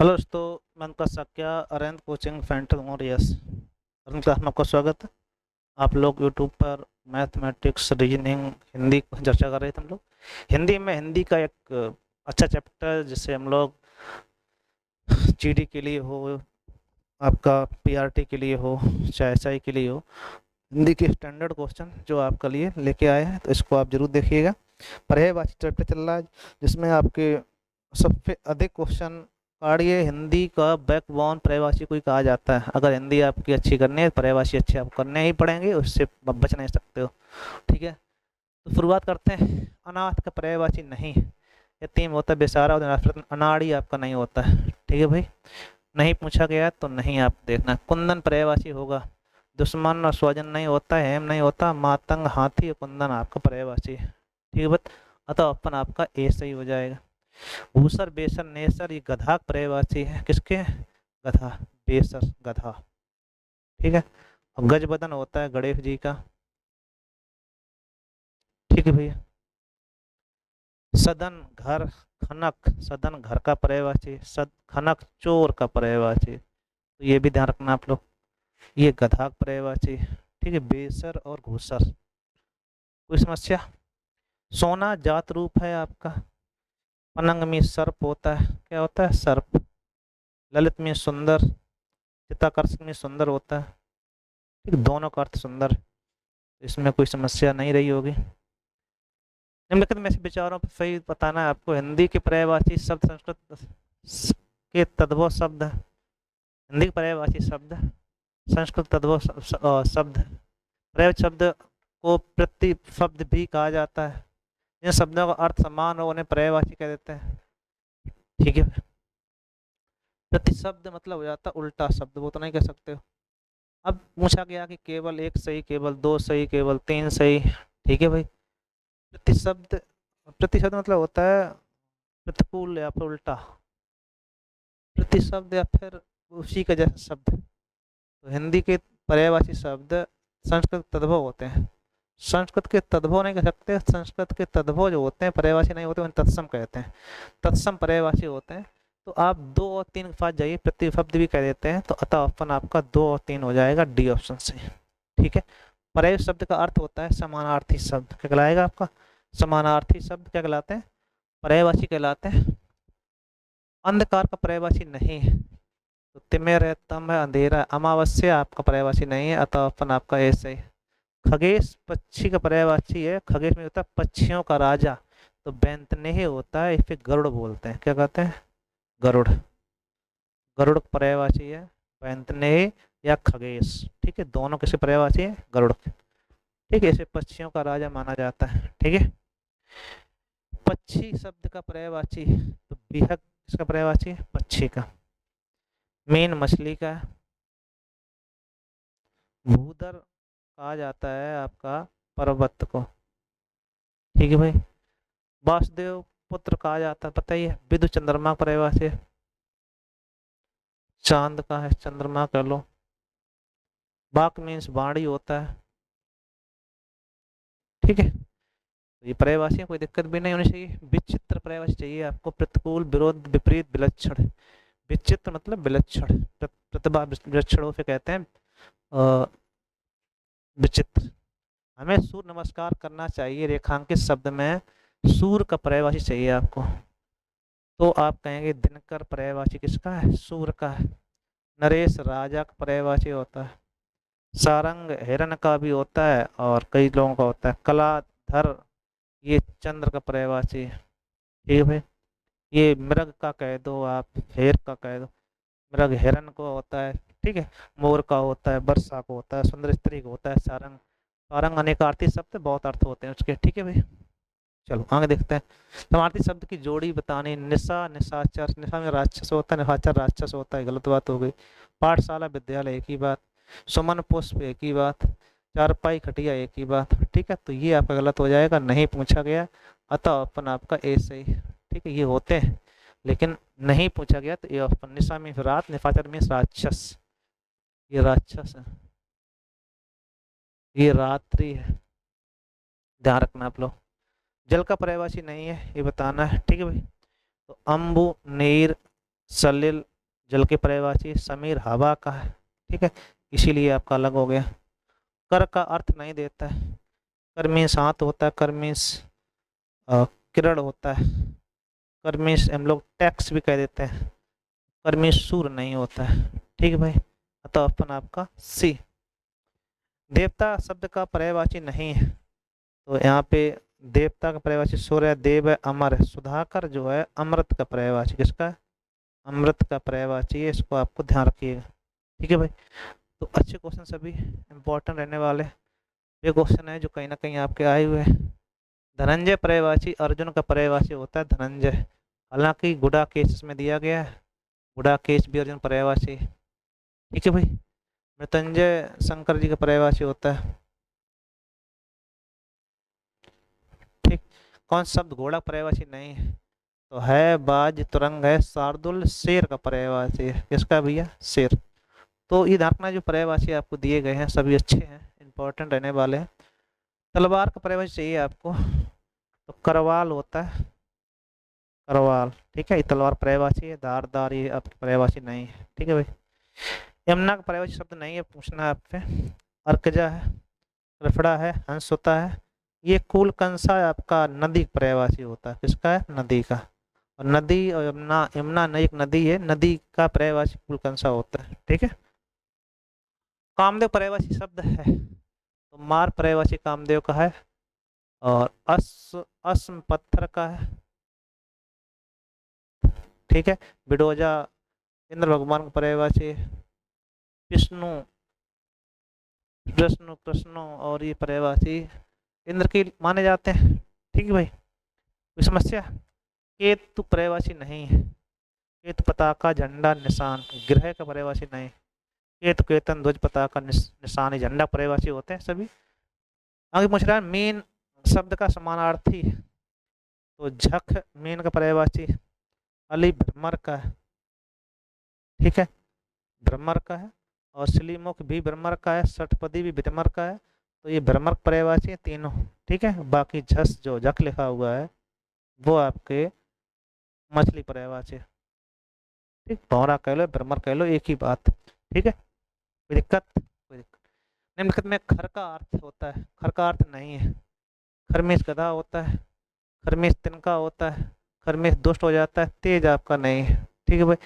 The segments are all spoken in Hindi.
हेलो दोस्तों, मैं उनका सक्या अरेंद्र कोचिंग सेंटर हूँ। यस, अरुण क्लास में आपका स्वागत है। आप लोग यूट्यूब पर मैथमेटिक्स, रीजनिंग, हिंदी की चर्चा कर रहे थे। हम लोग हिंदी का एक अच्छा चैप्टर जिसे हम लोग जीडी के लिए हो, आपका पीआरटी के लिए हो, चाहे एसआई के लिए हो, हिंदी के स्टैंडर्ड क्वेश्चन जो आपके लिए लेके आए हैं, तो इसको आप जरूर देखिएगा। पर्यायवाची चैप्टर चल रहा है जिसमें आपके सबसे अधिक क्वेश्चन काढ़िए। हिंदी का बैकबोन पर्यायवाची को ही कहा जाता है। अगर हिंदी आपकी अच्छी करनी है, पर्यायवाची अच्छे आप करने ही पड़ेंगे, उससे आप बच नहीं सकते हो। ठीक है, तो शुरुआत करते हैं। अनाथ का पर्यायवाची नहीं। यतीम होता है बेसहारा, और निराश्रित। अनाड़ी आपका नहीं होता है। ठीक है भाई, नहीं पूछा गया तो नहीं आप देखना। कुंदन पर्यायवाची होगा। दुश्मन और स्वजन नहीं होता, हेम नहीं होता। मातंग, हाथी और कुंदन आपका पर्यायवाची है। ठीक है बत, अतः अपन आपका ए सही हो जाएगा। भूसर, बेसर, नेसर ये गधा पर्यायवाची है। किसके? गधा, बेसर गधा। ठीक है, और गज बदन होता है गणेश जी का। ठीक है भैया। सदन, घर, खनक, सदन घर का पर्यायवाची, सद खनक चोर का पर्यायवाची। तो ये भी ध्यान रखना आप लोग। ये गधा का पर्यायवाची। ठीक है, बेसर और घूसर। कोई समस्या? सोना जात रूप है आपका। पलंग में सर्प होता है। क्या होता है? सर्प। ललित में सुंदर। चित्ताकर्षक में सुंदर होता है। ठीक, दोनों का अर्थ सुंदर। इसमें कोई समस्या नहीं रही होगी। निम्नलिखित में से विचारों पर सही बताना है आपको। हिंदी के पर्यायवाची शब्द संस्कृत के तद्भव शब्द है। हिंदी के पर्यायवाची शब्द संस्कृत तद्भव शब्द। पर्यायवाची शब्द को प्रतिशब्द भी कहा जाता है। जिन शब्दों का अर्थ समान हो उन्हें पर्यायवाची कह देते हैं। ठीक है, प्रतिशब्द मतलब हो जाता उल्टा शब्द, वो तो नहीं कह सकते हो। अब पूछा गया कि केवल एक सही, केवल दो सही, केवल तीन सही। ठीक है भाई। प्रतिशब्द, प्रतिशब्द मतलब होता है प्रतिकूल या फिर उल्टा। प्रतिशब्द या फिर उसी का जैसा शब्द। तो हिंदी के पर्यायवाची शब्द संस्कृत तद्भव होते हैं। संस्कृत के तद्भव नहीं कह सकते। संस्कृत के तद्भव जो होते हैं पर्यायवाची नहीं होते, उन्हें तत्सम कहते हैं। तत्सम पर्यायवाची होते हैं। तो आप दो और तीन के पास जाइए, प्रतिशब्द भी कह देते हैं। तो अतः अपन आपका दो और तीन हो जाएगा डी ऑप्शन से। ठीक है, पर्याय शब्द का अर्थ होता है समानार्थी शब्द। क्या कहलाएगा आपका? समानार्थी शब्द क्या कहलाते हैं? पर्यायवाची कहलाते हैं। अंधकार का पर्यायवाची नहीं है। तो तिमिर है, तम है, अंधेरा है। अमावस्या आपका पर्यायवाची नहीं है, अतः अपन आपका ऐसे ही। खगेश पक्षी का पर्यायवाची है। खगेश में होता है पक्षियों का राजा। तो बैंतनेह होता है, इसे गरुड़ बोलते हैं। क्या कहते हैं? गरुड़। गरुड़ पर्यायवाची है बैंतनेह या खगेश। ठीक है, दोनों किसके पर्यायवाची है? गरुड़ के। ठीक है, इसे पक्षियों का राजा माना जाता है। ठीक है, पक्षी शब्द का पर्यायवाची, तो बिहक इसका पर्यायवाची है पक्षी का। मीन मछली का। भूधर कहा जाता है आपका पर्वत को। ठीक है भाई। वासुदेव पुत्र कहा जाता है, पता ही है। विदु चंद्रमा का पर्यायवाची है। चांद का है, चंद्रमा कर लो। बाक मीन्स बाणी होता है। ठीक है, तो ये पर्यायवाची है, कोई दिक्कत भी नहीं होनी चाहिए। विचित्र पर्यायवाची चाहिए आपको। प्रतिकूल, विरोध, विपरीत, विलक्षण। विचित्र मतलब विलक्षण। प्रतिभा विलक्षणों से कहते हैं विचित्र। हमें सूर्य नमस्कार करना चाहिए, रेखांकित शब्द में सूर्य का पर्यायवाची चाहिए आपको। तो आप कहेंगे दिनकर पर्यायवाची किसका है? सूर्य का है। नरेश राजा का पर्यायवाची होता है। सारंग हिरण का भी होता है और कई लोगों का होता है। कलाधर ये चंद्र का पर्यायवाची है। ठीक है भाई। ये मृग का कह दो, आप शेर का कह दो। मृग हिरण को होता है। ठीक है, मोर का होता है, वर्षा को होता है, सुंदर स्त्री को होता है सारंग। सारंग अनेकार्थी शब्द, बहुत अर्थ होते हैं उसके। ठीक है भाई, चलो आगे देखते हैं। समार्थी शब्द की जोड़ी बतानी। निशा, निशाचर। निशा में राक्षस होता है, निशाचर राक्षस होता है, गलत बात हो गई। पाठशाला, विद्यालय एक ही बात। सुमन, पुष्प एक ही बात। चारपाई, खटिया एक ही बात। ठीक है, तो ये आपका गलत हो जाएगा, नहीं पूछा गया, अतः अपन आपका ए सही। ठीक है, ये होते हैं लेकिन नहीं पूछा गया, तो ये अपन। निशा में रात, निशाचर में राक्षस। ये राक्षस है, ये रात्रि है, ध्यान रखना आप लोग। जल का पर्यायवाची नहीं है, ये बताना है। ठीक है भाई। तो अम्बु, नीर, सलिल जल के पर्यायवाची, समीर हवा का है, ठीक है, इसीलिए आपका अलग हो गया। कर का अर्थ नहीं देता है, कर मीन्स हाथ होता है, कर मीन्स किरण होता है, कर मीन्स हम लोग टैक्स भी कह देते हैं, कर मीन्स सूर नहीं होता है, ठीक है भाई। अतः ऑप्शन आपका सी। देवता शब्द का पर्यायवाची नहीं है, तो यहाँ पे देवता का पर्यायवाची सूर्य, देव है, अमर है। सुधाकर जो है अमृत का पर्यायवाची, किसका है? अमृत का पर्यायवाची है, इसको आपको ध्यान रखिएगा, ठीक है भाई। तो अच्छे क्वेश्चन सभी इंपॉर्टेंट रहने वाले। ये क्वेश्चन है जो कहीं ना कहीं आपके आए हुए हैं। धनंजय पर्यायवाची अर्जुन का पर्यायवाची होता है धनंजय, हालांकि गुडा केस में दिया गया है, गुडा केस भी अर्जुन पर्यायवाची है, ठीक है भाई। मृत्युंजय शंकर जी का पर्यायवाची होता है, ठीक। कौन सा शब्द घोड़ा पर्यायवाची नहीं है? तो है बाज, तुरंग है, शार्दुल शेर का पर्यायवाची है, किसका भैया? शेर। तो ये धारणा जो पर्यायवाची आपको दिए गए हैं सभी अच्छे हैं, इंपॉर्टेंट रहने वाले हैं। तलवार का पर्यायवाची चाहिए आपको, तो करवाल होता है, करवाल, ठीक है, ये तलवार पर्यायवाची है। धारदार ये आपकी पर्यायवाची नहीं है, ठीक है भाई। यमुना का पर्यायवाची शब्द नहीं है, पूछना है आपसे। अर्कजा है, रफड़ा है, हंस होता है। ये कुल कंसा आपका नदी का पर्यायवाची होता है, किसका है? नदी का। और नदी और यमुना, यमुना नदी एक नदी है, नदी का पर्यायवाची कुल कंसा होता है, ठीक है। कामदेव पर्यायवाची शब्द है, तो मार पर्यायवाची कामदेव का है। और अस्म पत्थर का है, ठीक है। बिडोजा इंद्र भगवान का पर्यायवाची है। विष्णु, विष्णु कृष्ण और ये पर्यायवाची इंद्र की माने जाते हैं, ठीक है भाई। कोई समस्या? केतु पर्यायवाची नहीं है, केतु पताका झंडा निशान, ग्रह का पर्यायवाची नहीं। केतु केतन ध्वज पताका निशान झंडा पर्यायवाची होते हैं सभी। आगे पूछ रहा है मीन शब्द का समानार्थी, तो झक मीन का पर्यायवाची, अली भ्रमर का है, ठीक है, भ्रमर का है। और श्रीमुख भी भ्रमर का है, षटपदी भी भ्रमर का है, तो ये भ्रमर पर्यायवाची है तीनों, ठीक है। बाकी झस जो झक लिखा हुआ है वो आपके मछली पर्यायवाची है, ठीक। भौरा कह लो, भ्रमर कह लो, एक ही बात, ठीक है। कोई दिक्कत? कोई दिक्कत? निम्नलिखित में खर का अर्थ होता है, खर का अर्थ नहीं है। खरमेश गधा होता है, खरमेश तिनका होता है, खरमेश दुष्ट हो जाता है, तेज आपका नहीं है, ठीक है भाई।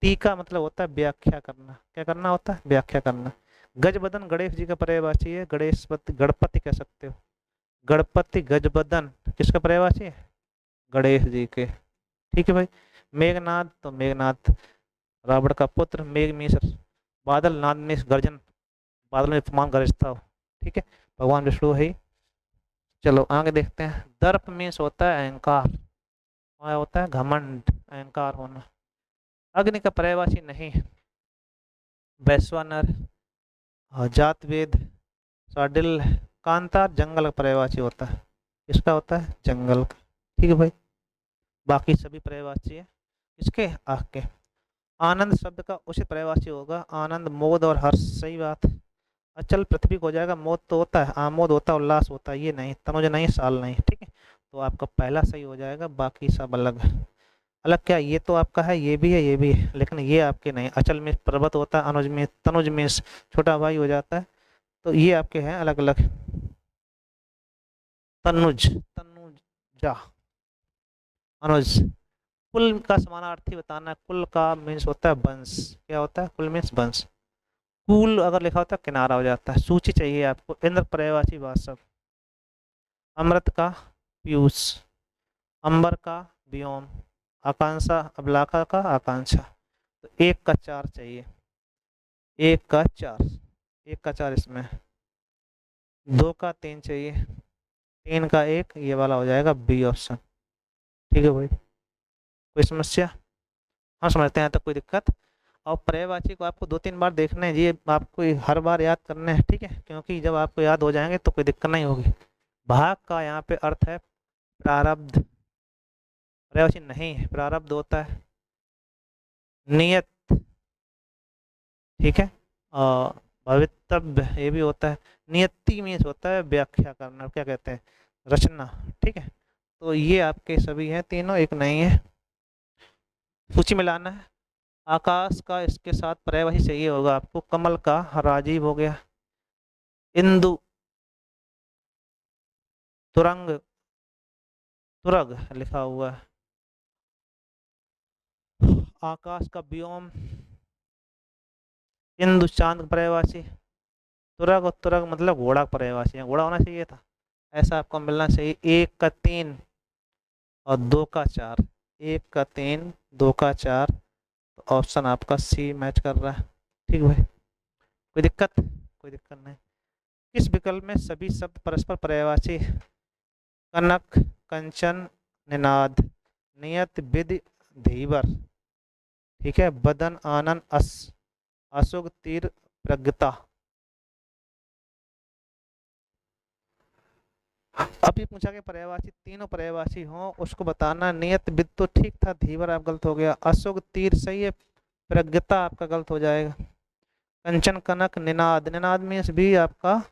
टीका मतलब होता है व्याख्या करना, क्या करना होता है? व्याख्या करना। गजबदन गणेश जी का पर्यायवाची है, गणेशपति गणपति कह सकते हो, गणपति गजबदन किसका पर्यायवाची है? गणेश जी के, ठीक है भाई। मेघनाद, तो मेघनाद रावण का पुत्र, मेघ मीन्स बादल, नाद मीन्स गर्जन, बादल में तूफान गरजता हो, ठीक है, भगवान विष्णु है ही। चलो आगे देखते हैं। दर्प मीन्स होता है अहंकार, क्या होता है? घमंड, अहंकार होना। अग्नि का पर्यायवाची नहीं है, वैश्वानर, जातवेद, साडिल, कांतार जंगल का पर्यायवाची होता है, किसका होता है? जंगल का, ठीक है भाई। बाकी सभी पर्यायवाची है इसके आग के। आनंद शब्द का उचित पर्यायवाची होगा आनंद, मोद और हर्ष, सही बात। अचल पृथ्वी को हो जाएगा, मोद तो होता है, आमोद होता है, उल्लास होता है, ये नहीं, तनुज नहीं, साल नहीं, ठीक है। तो आपका पहला सही हो जाएगा, बाकी सब अलग है। अलग क्या? ये तो आपका है, ये भी है, ये भी है, लेकिन ये आपके नहीं। अचल में पर्वत होता है, अनुज में, तनुज में छोटा भाई हो जाता है, तो ये आपके हैं अलग अलग। तनुज, तनुजा, अनुज। कुल का समानार्थी बताना है, कुल का मीन्स होता है वंश, क्या होता है? कुल मीन्स वंश। कुल अगर लिखा होता है किनारा हो जाता है। सूची चाहिए आपको, इंद्र पर्यायवाची वास्तव, अमृत का पीयूष, अंबर का व्योम, आकांक्षा अभिलाषा का आकांक्षा। तो एक का चार चाहिए, एक का चार, एक का चार इसमें, दो का तीन चाहिए, तीन का एक, ये वाला हो जाएगा बी ऑप्शन, ठीक है भाई। कोई समस्या? हाँ समझते हैं, तो कोई दिक्कत? और पर्यायवाची को आपको दो तीन बार देखना है, ये आपको हर बार याद करना है, ठीक है, क्योंकि जब आपको याद हो जाएंगे तो कोई दिक्कत नहीं होगी। भाग का यहाँ पे अर्थ है प्रारब्ध, पर्यायवाची नहीं है, प्रारब्ध होता है नियत, ठीक है। और भवितव्य ये भी होता है। नियति मीन्स होता है व्याख्या करना, क्या कहते हैं? रचना, ठीक है। तो ये आपके सभी हैं तीनों, एक नहीं है। सूची में लाना है, आकाश का इसके साथ पर्यायवाची चाहिए होगा आपको। कमल का राजीव हो गया। इंदु, तुरंग, तुरग लिखा हुआ है। आकाश का व्योम, इंदु चांद का पर्यायवाची। तुरग और तुरग मतलब घोड़ा का पर्यायवाची है, घोड़ा होना चाहिए था। ऐसा आपको मिलना चाहिए। 1 का 3 और 2 का 4। 1 का 3, 2 का 4। तो ऑप्शन आपका सी मैच कर रहा है। ठीक भाई, कोई दिक्कत? कोई दिक्कत नहीं। किस विकल्प में सभी शब्द परस्पर पर्यायवाची? कनक, कंचन, निनाद, नियत, विधि, धीवर। ठीक है, बदन, आनंद, अशुभ, तीर, प्रज्ञता। अभी पूछा कि पर्यायवाची तीनों पर्यायवाची हो उसको बताना। नियत, विधि तो ठीक था, धीवर आप गलत हो गया। अशुभ, तीर सही है, प्रज्ञता आपका गलत हो जाएगा। कंचन, कनक, निनाद, निनाद मीन्स भी आपका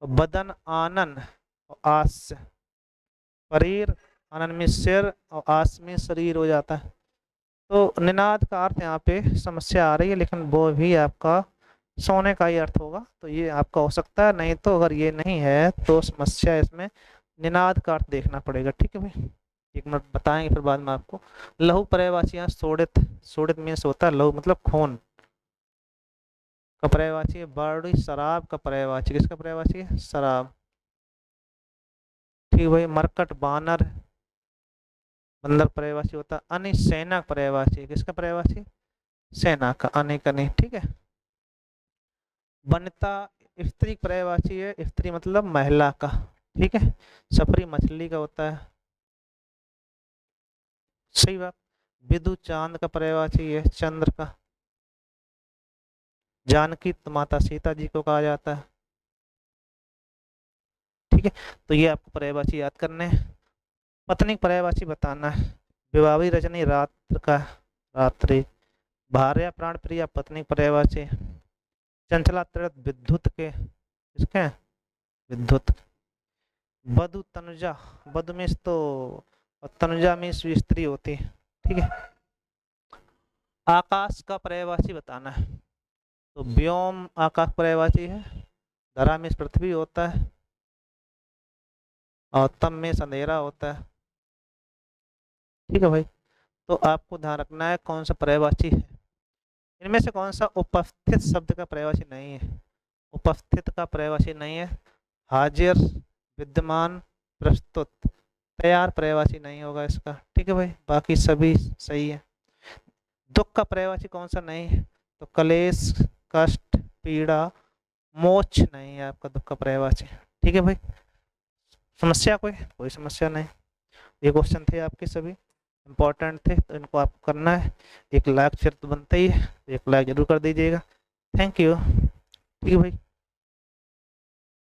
बदन, आनन और आस। शरीर, आनन में सिर और आस में शरीर हो जाता है। तो निनाद का अर्थ यहाँ पे समस्या आ रही है, लेकिन वो भी आपका सोने का ही अर्थ होगा, तो ये आपका हो सकता है। नहीं तो अगर ये नहीं है तो समस्या इसमें निनाद का अर्थ देखना पड़ेगा। ठीक है भाई, एक मिनट बताएंगे फिर बाद में आपको। लहू पर्यायवाची यहाँ सोडित, सोडित मीन्स होता है लहू मतलब खून का पर्यायवाची है। बारडी, शराब का पर्यायवाची। किसका पर्यायवाची है? शराब। ठीक भाई, मरकट, बानर, बंदर पर्यायवाची होता है। अनि, सेना का पर्यायवाची। किसका पर्यायवाची? सेना का, अनि का नहीं। ठीक है। वनिता, स्त्री पर्यायवाची है। स्त्री मतलब महिला का। ठीक है। सफरी मछली का होता है। सही बात। विदु, चांद का पर्यायवाची है, चंद्र का। जानकी तो माता सीता जी को कहा जाता है। ठीक है, तो ये आपको पर्यायवाची याद करने हैं। पत्नी पर्यायवाची बताना है। विवाही, रजनी, रात्र का, रात्रि। भार्या, प्राण प्रिया, पत्नी पर्यायवाची। चंचला, तीर्थ, विद्युत के। किसके? विद्युत। वधु, तनुजा, वधु में तो और तनुजा में स्त्री होती है। ठीक है। आकाश का पर्यायवाची बताना है। तो व्योम आकाश पर्यायवाची है। धरा में पृथ्वी होता है और तम में अंधेरा होता है। ठीक है भाई, तो आपको ध्यान रखना है कौन सा पर्यायवाची है। इनमें से कौन सा उपस्थित शब्द का पर्यायवाची नहीं है? उपस्थित का पर्यायवाची नहीं है। हाजिर, विद्यमान, प्रस्तुत। तैयार पर्यायवाची नहीं होगा इसका। ठीक है भाई, बाकी सभी सही है। दुख का पर्यायवाची कौन सा नहीं है? तो क्लेश, कष्ट, पीड़ा, मोक्ष नहीं है आपका दुख का पर्यायवाची। ठीक है भाई, समस्या कोई? कोई समस्या नहीं। ये क्वेश्चन थे आपके सभी इम्पोर्टेंट थे, तो इनको आपको करना है। एक लाइक शेयर तो बनता ही है, एक लाइक जरूर कर दीजिएगा। Thank you. ठीक है भाई।